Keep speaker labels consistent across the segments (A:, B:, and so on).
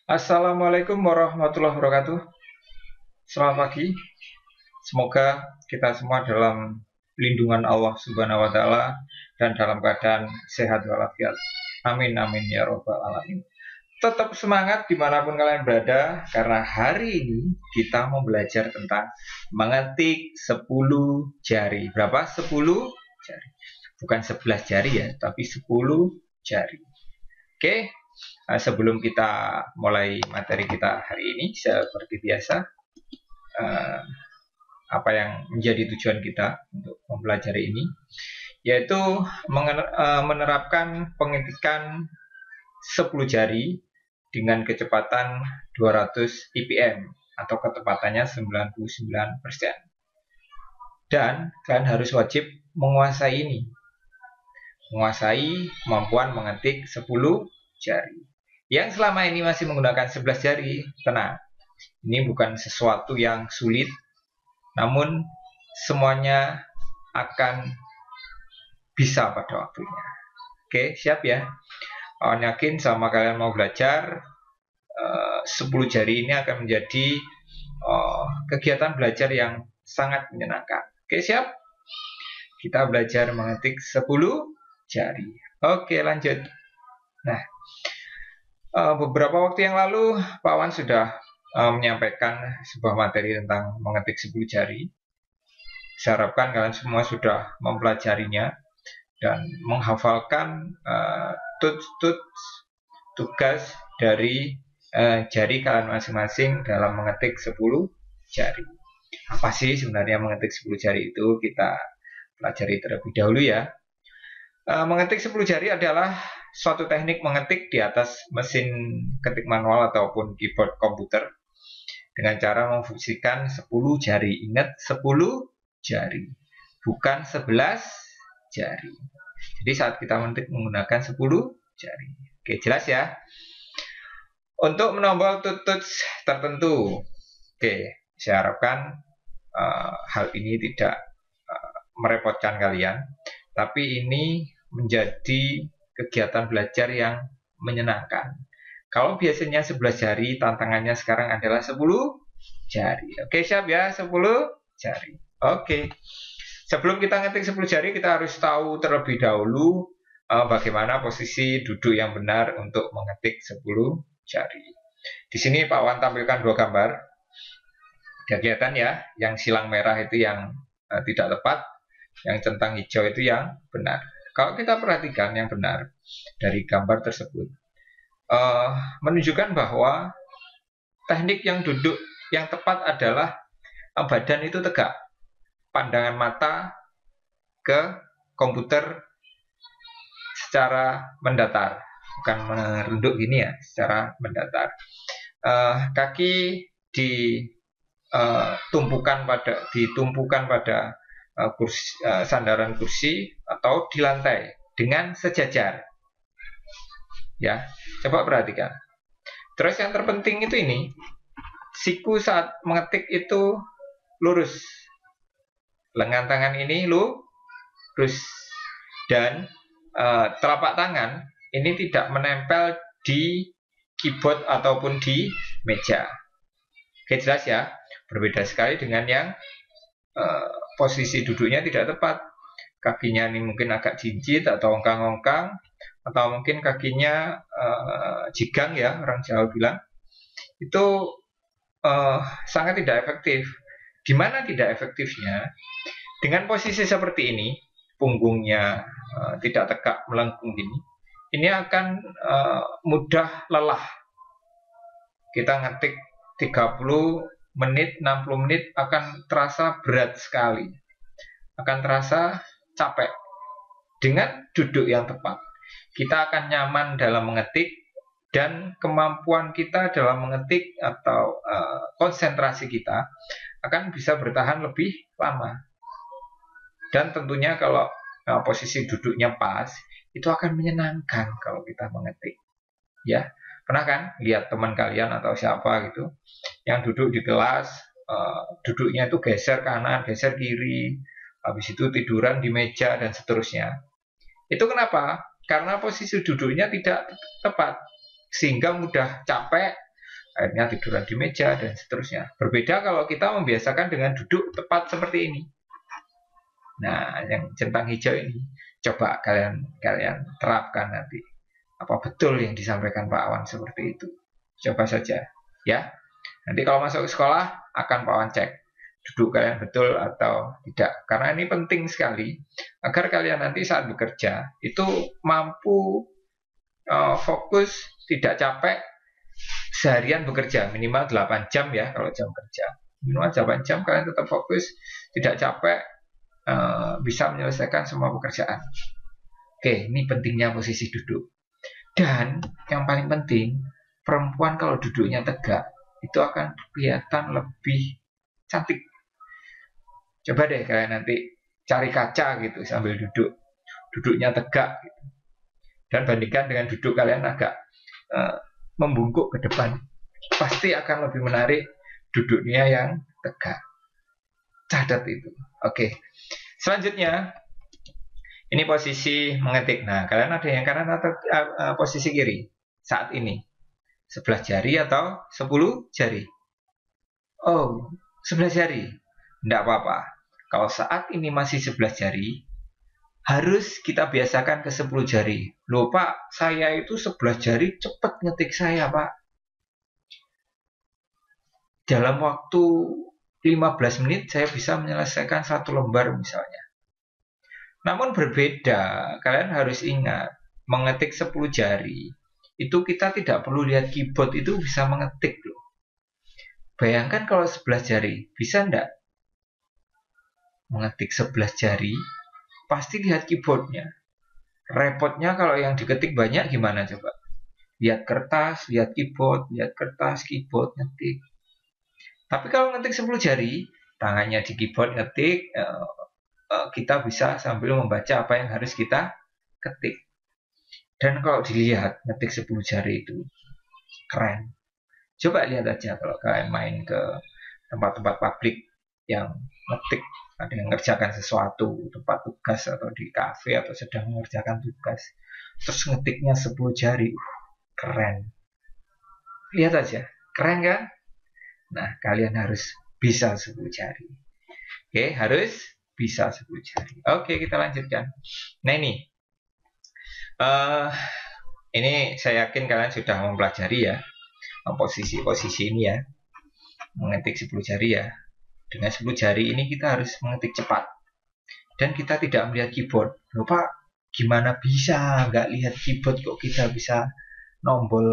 A: Assalamualaikum warahmatullahi wabarakatuh. Selamat pagi. Semoga kita semua dalam lindungan Allah Subhanahu wa taala dan dalam keadaan sehat walafiat. Amin amin ya robbal alamin. Tetap semangat dimanapun kalian berada, karena hari ini kita mau belajar tentang mengetik 10 jari. Berapa? 10 jari. Bukan 11 jari ya, tapi 10 jari. Oke. Sebelum kita mulai materi kita hari ini, seperti biasa, apa yang menjadi tujuan kita untuk mempelajari ini, yaitu menerapkan pengetikan 10 jari dengan kecepatan 200 ppm atau kecepatannya 99%. Dan kalian harus wajib menguasai ini, menguasai kemampuan mengetik 10 jari. Yang selama ini masih menggunakan 11 jari, tenang, ini bukan sesuatu yang sulit, namun semuanya akan bisa pada waktunya. Oke, siap ya? Kawan yakin sama kalian mau belajar, 10 jari ini akan menjadi kegiatan belajar yang sangat menyenangkan. Oke, siap? Kita belajar mengetik 10 jari. Oke, lanjut. Nah, beberapa waktu yang lalu Pak Wan sudah menyampaikan sebuah materi tentang mengetik 10 jari. Saya harapkan kalian semua sudah mempelajarinya dan menghafalkan tugas dari jari kalian masing-masing dalam mengetik 10 jari. Apa sih sebenarnya mengetik 10 jari itu? Kita pelajari terlebih dahulu ya. Mengetik 10 jari adalah suatu teknik mengetik di atas mesin ketik manual ataupun keyboard komputer dengan cara memfungsikan 10 jari. Ingat, 10 jari, bukan 11 jari. Jadi saat kita mengetik menggunakan 10 jari. Oke, jelas ya? Untuk menombol tuts tertentu, oke, saya harapkan hal ini tidak merepotkan kalian, tapi ini menjadi kegiatan belajar yang menyenangkan. Kalau biasanya 11 jari, tantangannya sekarang adalah 10 jari. Oke, siap ya? 10 jari. Oke. Sebelum kita ngetik 10 jari, kita harus tahu terlebih dahulu bagaimana posisi duduk yang benar untuk mengetik 10 jari. Di sini Pak Wan tampilkan dua gambar kegiatan ya. Yang silang merah itu yang tidak tepat, yang centang hijau itu yang benar. Kalau kita perhatikan yang benar dari gambar tersebut, menunjukkan bahwa teknik yang duduk yang tepat adalah badan itu tegak, pandangan mata ke komputer secara mendatar, bukan merunduk gini ya, secara mendatar. Kaki ditumpukan pada kursi, sandaran kursi atau di lantai dengan sejajar. Ya, coba perhatikan. Terus yang terpenting itu ini, siku saat mengetik itu lurus. Lengan tangan ini lurus dan telapak tangan ini tidak menempel di keyboard ataupun di meja. Oke, jelas ya? Berbeda sekali dengan yang posisi duduknya tidak tepat. Kakinya ini mungkin agak jinjit atau ongkang-ongkang, atau mungkin kakinya jigang ya, orang Jawa bilang. Itu sangat tidak efektif. Gimana tidak efektifnya? Dengan posisi seperti ini, punggungnya tidak tegak melengkung ini akan mudah lelah. Kita ngetik 30 menit, 60 menit akan terasa berat sekali, akan terasa capek. Dengan duduk yang tepat, kita akan nyaman dalam mengetik, dan kemampuan kita dalam mengetik atau konsentrasi kita akan bisa bertahan lebih lama. Dan tentunya kalau posisi duduknya pas, itu akan menyenangkan kalau kita mengetik. Ya, pernah kan lihat teman kalian atau siapa gitu yang duduk di kelas, duduknya itu geser kanan, geser kiri, habis itu tiduran di meja dan seterusnya. Itu kenapa? Karena posisi duduknya tidak tepat, sehingga mudah capek, akhirnya tiduran di meja dan seterusnya. Berbeda kalau kita membiasakan dengan duduk tepat seperti ini. Nah, yang centang hijau ini coba kalian terapkan nanti. Apa betul yang disampaikan Pak Awan seperti itu? Coba saja, ya. Nanti kalau masuk ke sekolah akan Pak Awan cek duduk kalian betul atau tidak. Karena ini penting sekali agar kalian nanti saat bekerja itu mampu fokus, tidak capek seharian bekerja, minimal 8 jam ya kalau jam kerja. Minimal 8 jam kalian tetap fokus, tidak capek, bisa menyelesaikan semua pekerjaan. Oke, ini pentingnya posisi duduk. Dan yang paling penting, perempuan kalau duduknya tegak itu akan kelihatan lebih cantik. Coba deh kalian nanti cari kaca gitu sambil duduknya tegak gitu. Dan bandingkan dengan duduk kalian agak membungkuk ke depan, pasti akan lebih menarik duduknya yang tegak. Catat itu. Oke. Selanjutnya ini posisi mengetik. Nah, kalian ada yang kanan atau posisi kiri saat ini? 11 jari atau 10 jari? Oh, 11 jari. Tidak apa-apa. Kalau saat ini masih 11 jari, harus kita biasakan ke 10 jari. Loh Pak, saya itu 11 jari cepat ngetik saya Pak. Dalam waktu 15 menit saya bisa menyelesaikan 1 lembar misalnya. Namun berbeda, kalian harus ingat, mengetik 10 jari, itu kita tidak perlu lihat keyboard itu bisa mengetik loh. Bayangkan kalau 11 jari, bisa enggak? Mengetik 11 jari, pasti lihat keyboardnya. Repotnya kalau yang diketik banyak gimana coba? Lihat kertas, lihat keyboard, lihat kertas, keyboard, ngetik. Tapi kalau ngetik 10 jari, tangannya di keyboard ngetik, kita bisa sambil membaca apa yang harus kita ketik. Dan kalau dilihat ngetik 10 jari itu keren. Coba lihat aja kalau kalian main ke tempat-tempat publik yang ngetik, ada yang mengerjakan sesuatu, tempat tugas atau di kafe atau sedang mengerjakan tugas, terus ngetiknya 10 jari, keren. Lihat aja, keren kan? Nah, kalian harus bisa 10 jari. Oke, harus bisa 10 jari. Oke, kita lanjutkan. Nah ini saya yakin kalian sudah mempelajari ya posisi-posisi ini ya, mengetik 10 jari ya. Dengan 10 jari ini kita harus mengetik cepat. Dan kita tidak melihat keyboard. Loh Pak, gimana bisa nggak lihat keyboard kok kita bisa nombol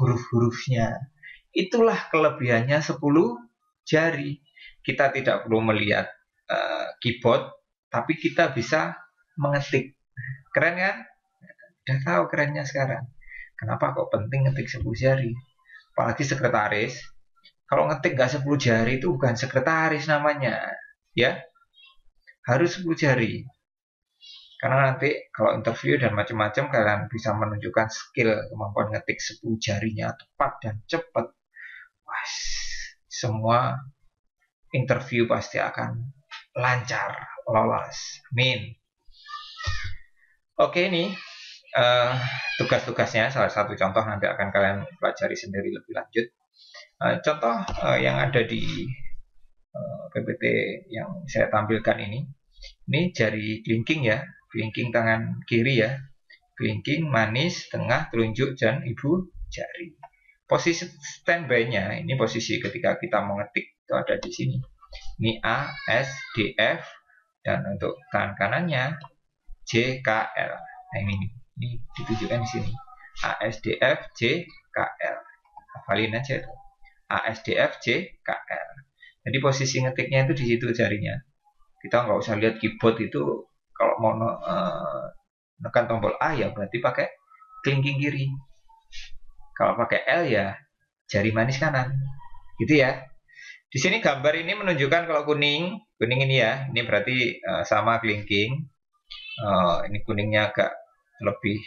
A: huruf-hurufnya? Itulah kelebihannya 10 jari. Kita tidak perlu melihat keyboard, tapi kita bisa mengetik. Keren kan? Udah tahu kerennya sekarang. Kenapa kok penting ngetik 10 jari? Apalagi sekretaris. Kalau ngetik nggak 10 jari itu bukan sekretaris namanya, ya. Harus 10 jari. Karena nanti kalau interview dan macam-macam kalian bisa menunjukkan skill kemampuan ngetik 10 jarinya tepat dan cepat. Wah, semua interview pasti akan lancar, lolos. Amin. Oke, ini tugas-tugasnya, salah satu contoh nanti akan kalian pelajari sendiri lebih lanjut. Contoh yang ada di PPT yang saya tampilkan ini jari kelingking ya, kelingking tangan kiri ya, kelingking, manis, tengah, telunjuk, dan ibu jari. Posisi standby-nya ini posisi ketika kita mengetik itu ada di sini. Ini A, S, D, F, dan untuk tangan kanannya J, K, L. Nah ini ditunjukkan di sini. A, S, D, F, J, K, L. Hafalin aja itu. A, S, D, F, J, K, L. Jadi posisi ngetiknya itu di situ jarinya. Kita nggak usah lihat keyboard itu. Kalau mau menekan tombol A ya berarti pakai kelingking kiri. Kalau pakai L ya jari manis kanan. Gitu ya. Di sini gambar ini menunjukkan kalau kuning ini ya. Ini berarti sama kelingking. Ini kuningnya agak lebih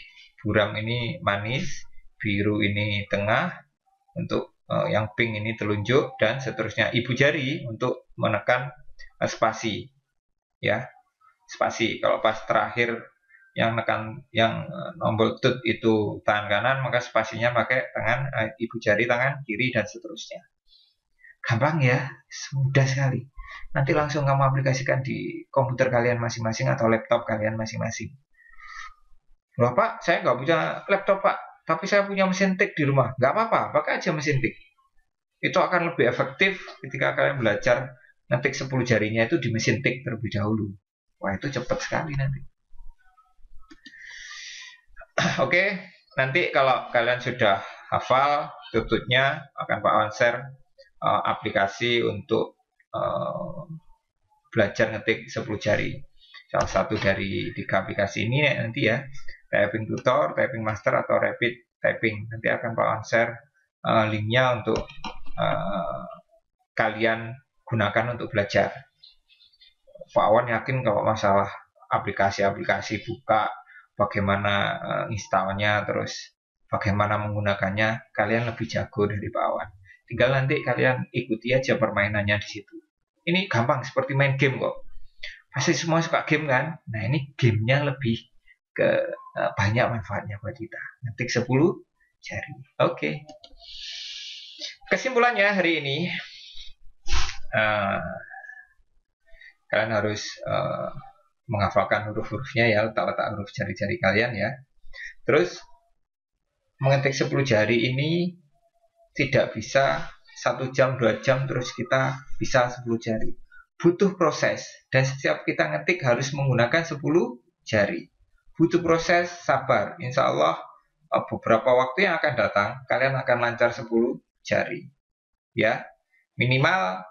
A: buram, ini manis, biru ini tengah, untuk yang pink ini telunjuk, dan seterusnya ibu jari untuk menekan spasi ya, spasi. Kalau pas terakhir yang tombol tut itu tangan kanan, maka spasinya pakai tangan ibu jari tangan kiri dan seterusnya. Gampang ya, mudah sekali. Nanti langsung kamu aplikasikan di komputer kalian masing-masing atau laptop kalian masing-masing. Loh Pak, saya nggak punya laptop Pak, tapi saya punya mesin tik di rumah. Nggak apa-apa, pakai aja mesin tik. Itu akan lebih efektif ketika kalian belajar ngetik 10 jarinya itu di mesin tik terlebih dahulu. Wah, itu cepat sekali nanti. Oke, nanti kalau kalian sudah hafal tututnya, akan Pak Wan share aplikasi untuk belajar ngetik 10 jari. Salah satu dari 3 aplikasi ini nanti ya, Typing Tutor, Typing Master, atau Rapid Typing. Nanti akan Pak Wan share linknya untuk kalian gunakan untuk belajar. Pak Wan yakin kalau masalah aplikasi-aplikasi buka, bagaimana installnya, terus bagaimana menggunakannya, kalian lebih jago dari Pak Wan. Tinggal nanti kalian ikuti aja permainannya di situ. Ini gampang, seperti main game kok. Pasti semua suka game kan? Nah, ini gamenya lebih ke banyak manfaatnya buat kita. Ngetik 10 jari. Oke. Kesimpulannya hari ini, kalian harus menghafalkan huruf-hurufnya ya, letak-letak huruf jari-jari kalian ya. Terus mengetik 10 jari ini tidak bisa 1 jam 2 jam terus kita bisa 10 jari. Butuh proses, dan setiap kita ngetik harus menggunakan 10 jari. Butuh proses, sabar. Insya Allah beberapa waktu yang akan datang kalian akan lancar 10 jari. Ya, minimal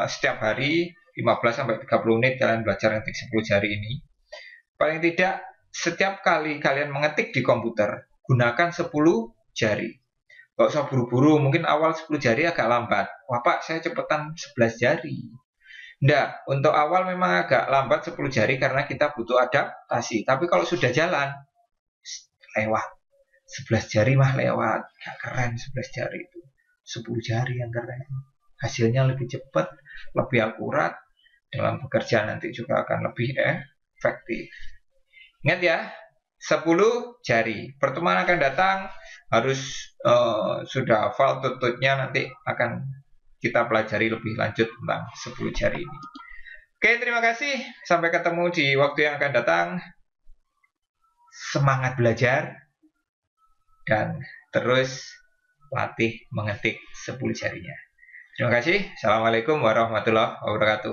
A: setiap hari 15-30 menit kalian belajar ngetik 10 jari ini. Paling tidak setiap kali kalian mengetik di komputer, gunakan 10 jari. Gak usah buru-buru, mungkin awal 10 jari agak lambat. Wah Pak, saya cepetan 11 jari. Nggak, untuk awal memang agak lambat 10 jari karena kita butuh adaptasi. Tapi kalau sudah jalan, lewat. 11 jari mah lewat. Gak keren 11 jari itu. 10 jari yang keren. Hasilnya lebih cepat, lebih akurat. Dalam bekerja nanti juga akan lebih efektif. Ingat ya, 10 jari. Pertemuan akan datang harus sudah hafal tututnya, nanti akan kita pelajari lebih lanjut tentang 10 jari ini. Oke, terima kasih. Sampai ketemu di waktu yang akan datang. Semangat belajar dan terus latih mengetik 10 jarinya. Terima kasih. Assalamualaikum warahmatullahi wabarakatuh.